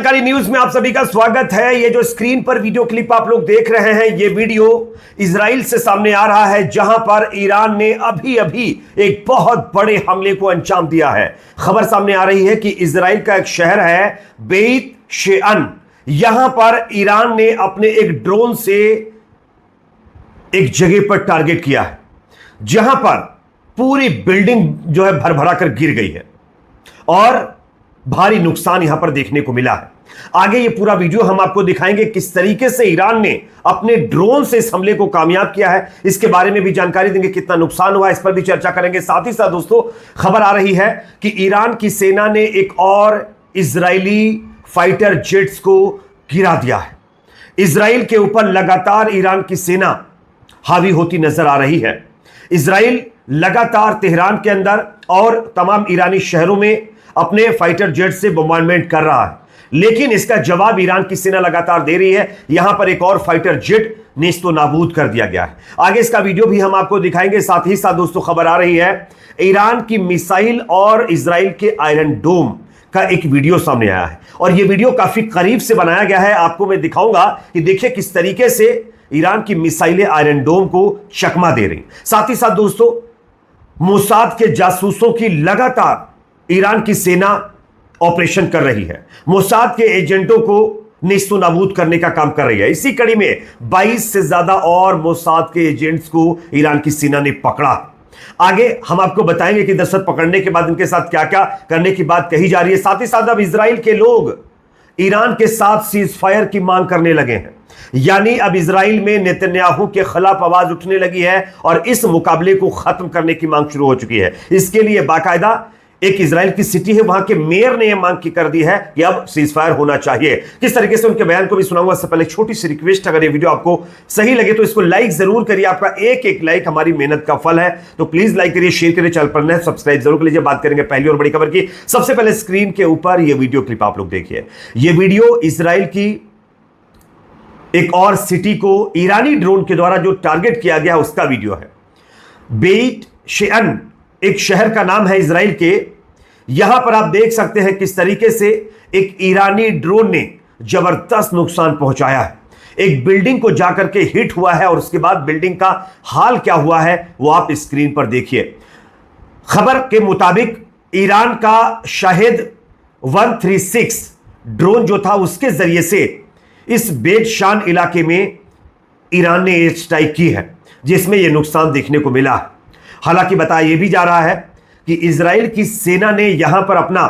जानकारी न्यूज में आप सभी का स्वागत है। ये जो स्क्रीन पर वीडियो क्लिप आप लोग देख रहे हैं, ये वीडियो इजराइल से सामने आ रहा है, जहां पर ईरान ने अभी अभी एक बहुत बड़े हमले को अंजाम दिया है। खबर सामने आ रही है कि इजराइल का एक शहर है बेत शेअन, यहां पर ईरान ने अपने एक ड्रोन से एक जगह पर टारगेट किया है, जहां पर पूरी बिल्डिंग जो है भरभरा कर गिर गई है और भारी नुकसान यहां पर देखने को मिला है। आगे ये पूरा वीडियो हम आपको दिखाएंगे किस तरीके से ईरान ने अपने ड्रोन से इस हमले को कामयाब किया है। इसके बारे में भी जानकारी देंगे, कितना नुकसान हुआ इस पर भी चर्चा करेंगे। साथ ही साथ दोस्तों, खबर आ रही है कि ईरान की सेना ने एक और इजरायली फाइटर जेट्स को गिरा दिया है। इजराइल के ऊपर लगातार ईरान की सेना हावी होती नजर आ रही है। इजराइल लगातार तेहरान के अंदर और तमाम ईरानी शहरों में अपने फाइटर जेट से बॉम्बार्डमेंट कर रहा है, लेकिन इसका जवाब ईरान की सेना लगातार दे रही है। यहां पर एक और फाइटर जेट नेस्तो नाबूद कर दिया गया है। आगे इसका वीडियो भी हम आपको दिखाएंगे। साथ ही साथ दोस्तों, खबर आ रही है ईरान की मिसाइल और इजराइल के आयरन डोम का एक वीडियो सामने आया है और यह वीडियो काफी करीब से बनाया गया है। आपको मैं दिखाऊंगा कि देखिए किस तरीके से ईरान की मिसाइलें आयरन डोम को चकमा दे रही। साथ ही साथ दोस्तों, मोसाद के जासूसों की लगातार ईरान की सेना ऑपरेशन कर रही है, मोसाद के एजेंटों को नेस्तो नाबूद करने का काम कर रही है। इसी कड़ी में 22 से ज्यादा और मोसाद के एजेंट्स को ईरान की सेना ने पकड़ा। आगे हम आपको बताएंगे कि दरअसल पकड़ने के बाद इनके साथ क्या क्या करने की बात कही जा रही है। साथ ही साथ अब इजराइल के लोग ईरान के साथ सीज फायर की मांग करने लगे हैं, यानी अब इजराइल में नेतन्याहू के खिलाफ आवाज उठने लगी है और इस मुकाबले को खत्म करने की मांग शुरू हो चुकी है। इसके लिए बाकायदा एक इजराइल की सिटी है, वहां के मेयर ने यह मांग की कर दी है कि अब सीज फायर होना चाहिए। किस तरीके से उनके बयान को भी सुनाऊंगा। इससे पहले छोटी सी रिक्वेस्ट, अगर ये वीडियो आपको सही लगे तो इसको लाइक जरूर करिए। आपका एक एक लाइक हमारी मेहनत का फल है, तो प्लीज लाइक करिए, शेयर करिए, चैनल पर नए सब्सक्राइब जरूर कर लीजिए। बात करेंगे पहली और बड़ी खबर की। सबसे पहले स्क्रीन के ऊपर यह वीडियो क्लिप आप लोग देखिए। यह वीडियो इजराइल की एक और सिटी को ईरानी ड्रोन के द्वारा जो टारगेट किया गया उसका वीडियो है। बेत शेअन एक शहर का नाम है इजराइल के। यहां पर आप देख सकते हैं किस तरीके से एक ईरानी ड्रोन ने जबरदस्त नुकसान पहुंचाया है। एक बिल्डिंग को जाकर के हिट हुआ है और उसके बाद बिल्डिंग का हाल क्या हुआ है वो आप स्क्रीन पर देखिए। खबर के मुताबिक ईरान का शाहिद 136 ड्रोन जो था उसके जरिए से इस बेत शान इलाके में ईरान ने एयर स्ट्राइक की है, जिसमें यह नुकसान देखने को मिला। हालांकि बताया यह भी जा रहा है कि इजराइल की सेना ने यहां पर अपना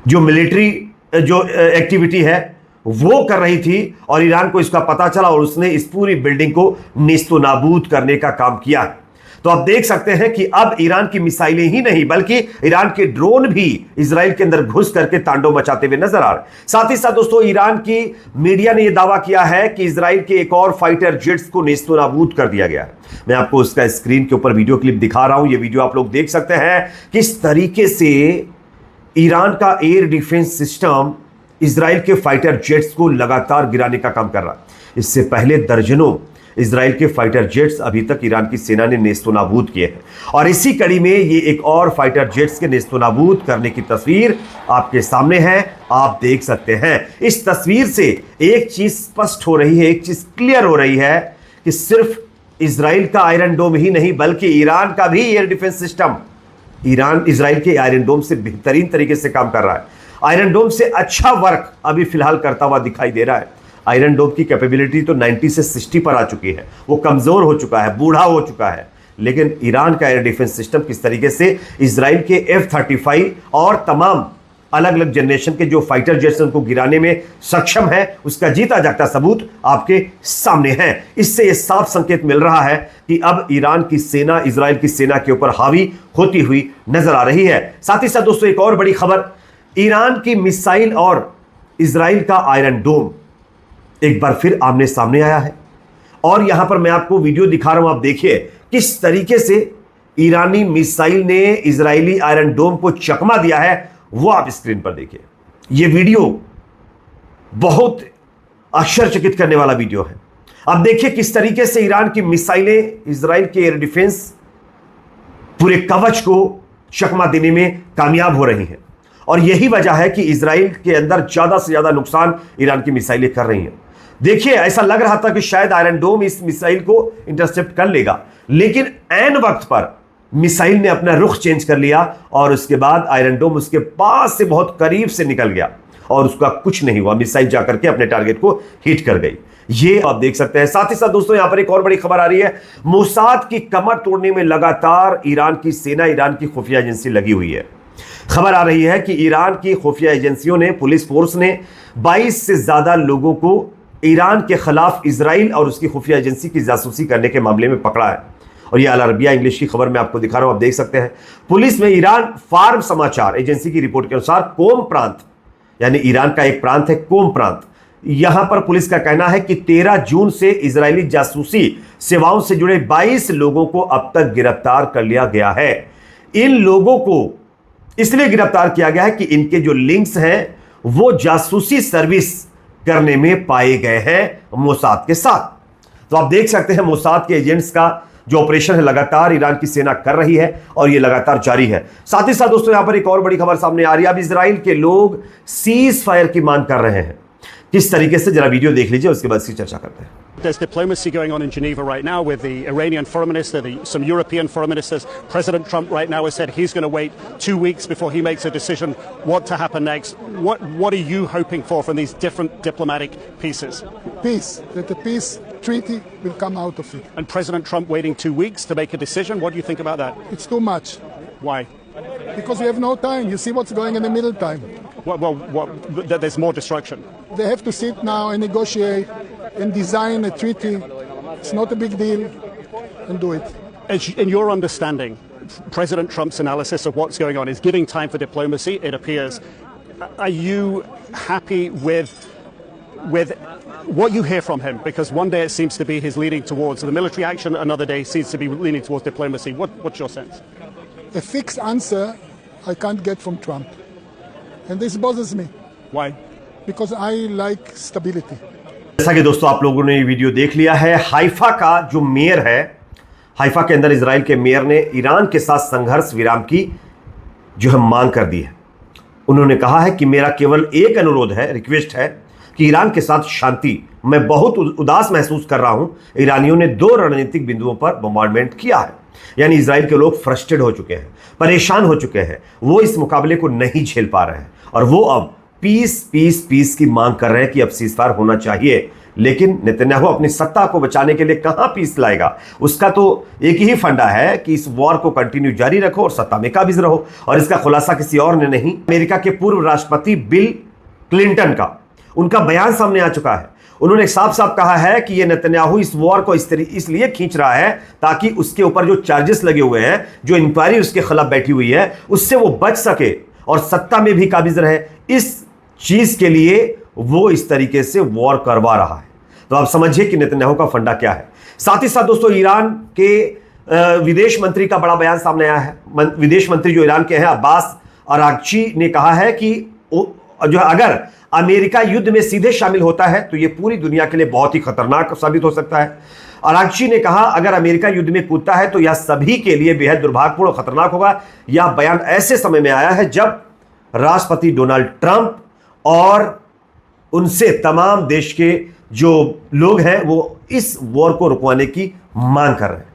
जो मिलिट्री जो एक्टिविटी है वो कर रही थी और ईरान को इसका पता चला और उसने इस पूरी बिल्डिंग को नेस्तो नाबूद करने का काम किया। तो आप देख सकते हैं कि अब ईरान की मिसाइलें ही नहीं बल्कि ईरान के ड्रोन भी इजराइल के अंदर घुस करके तांडव मचाते हुए नजर आ रहे। साथ ही साथ दोस्तों, ईरान की मीडिया ने यह दावा किया है कि इजराइल के एक और फाइटर जेट्स को नेस्तो नाबूद कर दिया गया है। मैं आपको उसका स्क्रीन के ऊपर वीडियो क्लिप दिखा रहा हूं। यह वीडियो आप लोग देख सकते हैं किस तरीके से ईरान का एयर डिफेंस सिस्टम इजराइल के फाइटर जेट्स को लगातार गिराने का काम कर रहा है। इससे पहले दर्जनों इजराइल के फाइटर जेट्स अभी तक ईरान की सेना ने नेस्तो नाबूद किए हैं और इसी कड़ी में ये एक और फाइटर जेट्स के नेस्तो नाबूद करने की तस्वीर आपके सामने है, आप देख सकते हैं। इस तस्वीर से एक चीज स्पष्ट हो रही है, एक चीज क्लियर हो रही है कि सिर्फ इजराइल का आयरन डोम ही नहीं बल्कि ईरान का भी air defence system Iran Israel के आयरन डोम से बेहतरीन तरीके से काम कर रहा है। आयरन डोम से अच्छा वर्क अभी फिलहाल करता हुआ दिखाई दे रहा है। आयरन डोम की कैपेबिलिटी तो 90 से 60 पर आ चुकी है, वो कमजोर हो चुका है, बूढ़ा हो चुका है, लेकिन ईरान का एयर डिफेंस सिस्टम किस तरीके से इजराइल के F-35 और तमाम अलग अलग जनरेशन के जो फाइटर जेट्स उनको गिराने में सक्षम है, उसका जीता जागता सबूत आपके सामने है। इससे यह साफ संकेत मिल रहा है कि अब ईरान की सेना इजराइल की सेना के ऊपर हावी होती हुई नजर आ रही है। साथ ही साथ दोस्तों, एक और बड़ी खबर, ईरान की मिसाइल और इजराइल का आयरन डोम एक बार फिर आमने सामने आया है और यहां पर मैं आपको वीडियो दिखा रहा हूं। आप देखिए किस तरीके से ईरानी मिसाइल ने इजरायली आयरन डोम को चकमा दिया है, वो आप स्क्रीन पर देखिए। यह वीडियो बहुत आश्चर्यचकित करने वाला वीडियो है। आप देखिए किस तरीके से ईरान की मिसाइलें इजराइल के एयर डिफेंस पूरे कवच को चकमा देने में कामयाब हो रही हैं और यही वजह है कि इजराइल के अंदर ज्यादा से ज्यादा नुकसान ईरान की मिसाइलें कर रही हैं। देखिए, ऐसा लग रहा था कि शायद आयरन डोम इस मिसाइल को इंटरसेप्ट कर लेगा, लेकिन ऐन वक्त पर मिसाइल ने अपना रुख चेंज कर लिया और उसके बाद आयरन डोम उसके पास से बहुत करीब से निकल गया और उसका कुछ नहीं हुआ। मिसाइल जाकर के अपने टारगेट को हिट कर गई। ये आप देख सकते हैं। साथ ही साथ दोस्तों, यहां पर एक और बड़ी खबर आ रही है। मोसाद की कमर तोड़ने में लगातार ईरान की सेना, ईरान की खुफिया एजेंसी लगी हुई है। खबर आ रही है कि ईरान की खुफिया एजेंसियों ने, पुलिस फोर्स ने 22 से ज्यादा लोगों को ईरान के खिलाफ इजराइल और उसकी खुफिया एजेंसी की जासूसी करने के मामले में पकड़ा है। और यह अल अरबिया इंग्लिश की खबर मैं आपको दिखा रहा हूं, आप देख सकते हैं। पुलिस में ईरान फार्म समाचार एजेंसी की रिपोर्ट के अनुसार कोम प्रांत, यानी ईरान का एक प्रांत है कोम प्रांत, यहां पर पुलिस का कहना है कि 13 जून से इजरायली जासूसी सेवाओं से जुड़े 22 लोगों को अब तक गिरफ्तार कर लिया गया है। इन लोगों को इसलिए गिरफ्तार किया गया है कि इनके जो लिंक्स हैं वो जासूसी सर्विस करने में पाए गए हैं मोसाद के साथ। तो आप देख सकते हैं मोसाद के एजेंट्स का जो ऑपरेशन है लगातार ईरान की सेना कर रही है और यह लगातार जारी है। साथ ही साथ दोस्तों, यहां पर एक और बड़ी खबर सामने आ रही है। अब इजराइल के लोग सीज फायर की मांग कर रहे हैं। किस तरीके से, जरा वीडियो देख लीजिए, उसके बाद इसकी चर्चा करते हैं। There's diplomacy going on in Geneva right now with the Iranian foreign minister, some European foreign ministers. President Trump right now has said he's going to wait 2 weeks before he makes a decision what to happen next. What are you hoping for from these different diplomatic pieces? Peace, that the peace treaty will come out of it. And President Trump waiting 2 weeks to make a decision. What do you think about that? It's too much. Why? Because we have no time. You see what's going in the middle time. There's more destruction. They have to sit now and negotiate and design a treaty. It's not a big deal, and do it. In your understanding, President Trump's analysis of what's going on is giving time for diplomacy, it appears. Are you happy with what you hear from him? Because one day it seems to be he's leaning towards the military action, another day he seems to be leaning towards diplomacy. What's your sense? A fixed answer I can't get from Trump. And this bothers me. Why? Because I like stability. जैसा कि दोस्तों आप लोगों ने ये video देख लिया है, हाइफा का जो मेयर है, हाइफा के अंदर इजराइल के मेयर ने ईरान के साथ संघर्ष विराम की जो है मांग कर दी है। उन्होंने कहा है कि मेरा केवल एक अनुरोध है, रिक्वेस्ट है कि ईरान के साथ शांति। मैं बहुत उदास महसूस कर रहा हूं। ईरानियों ने 2 रणनीतिक बिंदुओं पर बॉम्बार्डमेंट किया है, यानी इजराइल के लोग फ्रस्ट्रेट हो चुके हैं, परेशान हो चुके हैं। वो इस मुकाबले को नहीं झेल पा रहे हैं और वो अब पीस की मांग कर रहे हैं कि अब सीजफायर होना चाहिए। लेकिन नेतन्याहू अपनी सत्ता को बचाने के लिए कहां पीस लाएगा? उसका तो एक ही फंडा है कि इस वॉर को कंटिन्यू जारी रखो और सत्ता में काबिज रहो, और इसका खुलासा किसी और ने नहीं, अमेरिका के पूर्व राष्ट्रपति बिल क्लिंटन का उनका बयान सामने आ चुका है। उन्होंने साफ साफ कहा है कि यह नेतन्याहू इस वॉर को इसलिए खींच रहा है ताकि उसके ऊपर जो चार्जेस लगे हुए हैं, जो इंक्वायरी उसके खिलाफ बैठी हुई है, उससे वो बच सके और सत्ता में भी काबिज रहे। इस चीज के लिए वो इस तरीके से वॉर करवा रहा है। तो आप समझिए कि नेतन्याहू का फंडा क्या है। साथ ही साथ दोस्तों, ईरान के विदेश मंत्री का बड़ा बयान सामने आया है। विदेश मंत्री जो ईरान के हैं, अब्बास अरागची ने कहा है कि जो अगर अमेरिका युद्ध में सीधे शामिल होता है तो यह पूरी दुनिया के लिए बहुत ही खतरनाक साबित हो सकता है। अरागची ने कहा, अगर अमेरिका युद्ध में कूदता है तो यह सभी के लिए बेहद दुर्भाग्यपूर्ण और खतरनाक होगा। यह बयान ऐसे समय में आया है जब राष्ट्रपति डोनाल्ड ट्रंप और उनसे तमाम देश के जो लोग हैं वो इस वॉर को रुकवाने की मांग कर रहे हैं।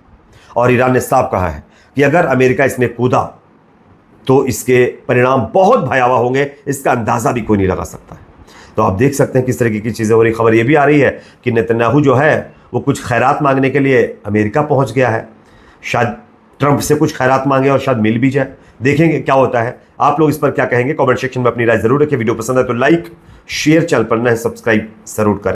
और ईरान ने साफ कहा है कि अगर अमेरिका इसमें कूदा तो इसके परिणाम बहुत भयावह होंगे, इसका अंदाजा भी कोई नहीं लगा सकता है। तो आप देख सकते हैं किस तरीके की चीजें हो रही। खबर यह भी आ रही है कि नेतन्याहू जो है वो कुछ खैरात मांगने के लिए अमेरिका पहुंच गया है। शायद ट्रंप से कुछ खैरात मांगे और शायद मिल भी जाए। देखेंगे क्या होता है। आप लोग इस पर क्या कहेंगे? कमेंट सेक्शन में अपनी राय जरूर रखें। वीडियो पसंद है तो लाइक, शेयर, चैनल पर नए सब्सक्राइब जरूर करें।